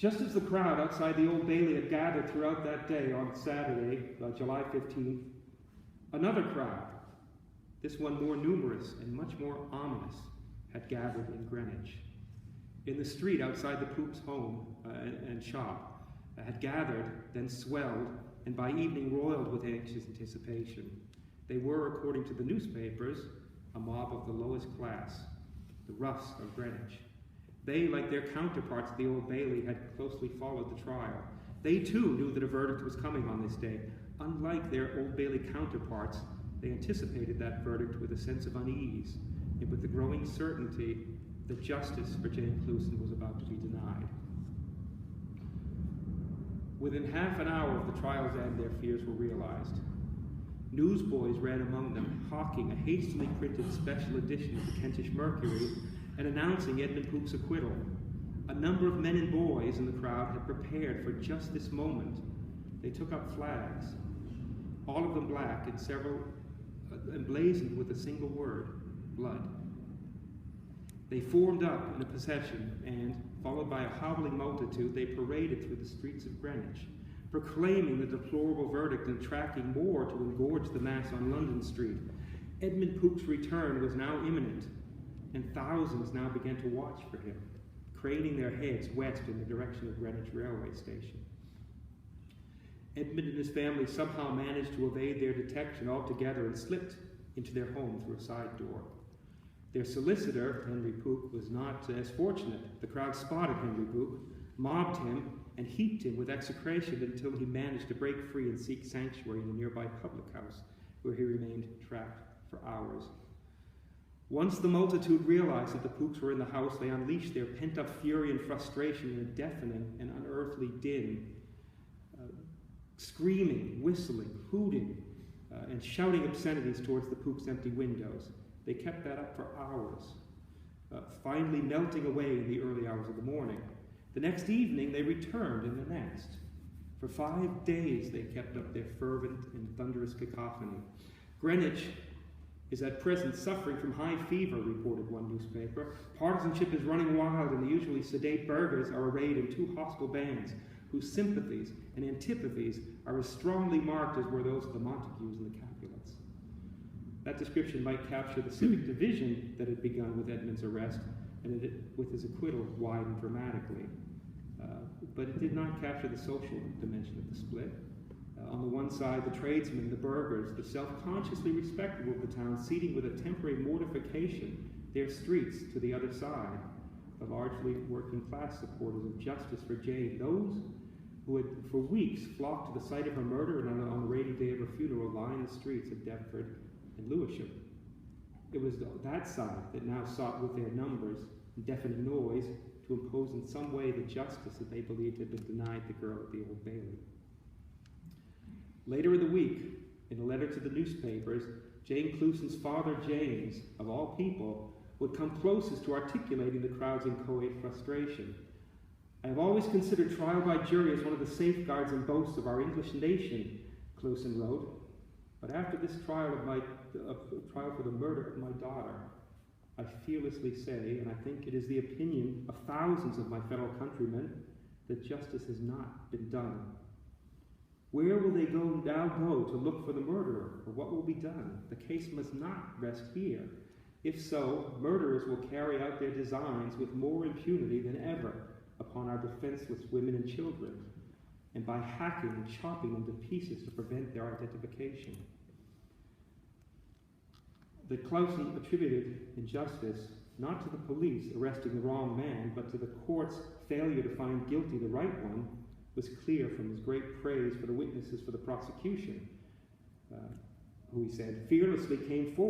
Just as the crowd outside the Old Bailey had gathered throughout that day on Saturday, July 15th, another crowd, this one more numerous and much more ominous, had gathered in Greenwich. In the street outside the Poop's home and shop, had gathered, then swelled, and by evening roiled with anxious anticipation. They were, according to the newspapers, a mob of the lowest class, the roughs of Greenwich. They, like their counterparts at the Old Bailey, had closely followed the trial. They too knew that a verdict was coming on this day. Unlike their Old Bailey counterparts, they anticipated that verdict with a sense of unease and with the growing certainty that justice for Jane Clouston was about to be denied. Within half an hour of the trial's end, their fears were realized. Newsboys ran among them, hawking a hastily printed special edition of the Kentish Mercury and announcing Edmund Poop's acquittal. A number of men and boys in the crowd had prepared for just this moment. They took up flags, all of them black and several emblazoned with a single word, blood. They formed up in a procession and, followed by a howling multitude, they paraded through the streets of Greenwich, proclaiming the deplorable verdict and tracking more to engorge the mass on London Street. Edmund Poop's return was now imminent, and thousands now began to watch for him, craning their heads west in the direction of Greenwich railway station. Edmund and his family somehow managed to evade their detection altogether and slipped into their home through a side door. Their solicitor, Henry Poop, was not as fortunate. The crowd spotted Henry Poop, mobbed him, and heaped him with execration until he managed to break free and seek sanctuary in a nearby public house, where he remained trapped for hours. Once the multitude realized that the Poops were in the house, they unleashed their pent-up fury and frustration in a deafening and unearthly din, screaming, whistling, hooting, and shouting obscenities towards the Poops' empty windows. They kept that up for hours, finally melting away in the early hours of the morning. The next evening, they returned in the next. For 5 days, they kept up their fervent and thunderous cacophony. Greenwich is at present suffering from high fever, reported one newspaper. Partisanship is running wild, and the usually sedate burghers are arrayed in two hostile bands, whose sympathies and antipathies are as strongly marked as were those of the Montagues and the Capulets. That description might capture the civic division that had begun with Edmund's arrest, and with his acquittal widened dramatically. But it did not capture the social dimension of the split. On the one side, the tradesmen, the burghers, the self-consciously respectable of the town, ceding with a temporary mortification their streets to the other side, the largely working-class supporters of justice for Jane, those who had for weeks flocked to the site of her murder and on the rainy day of her funeral lined the streets of Deptford and Lewisham. It was that side that now sought with their numbers and deafening noise to impose in some way the justice that they believed had been denied the girl at the Old Bailey. Later in the week, in a letter to the newspapers, Jane Clouston's father, James, of all people, would come closest to articulating the crowd's inchoate frustration. I have always considered trial by jury as one of the safeguards and boasts of our English nation, Clouston wrote. But after this trial for the murder of my daughter, I fearlessly say, and I think it is the opinion of thousands of my fellow countrymen, that justice has not been done. Where will they now go to look for the murderer, or what will be done? The case must not rest here. If so, murderers will carry out their designs with more impunity than ever upon our defenseless women and children, and by hacking and chopping them to pieces to prevent their identification. That Clouston attributed injustice not to the police arresting the wrong man, but to the court's failure to find guilty the right one, was clear from his great praise for the witnesses for the prosecution, who, he said, fearlessly came forward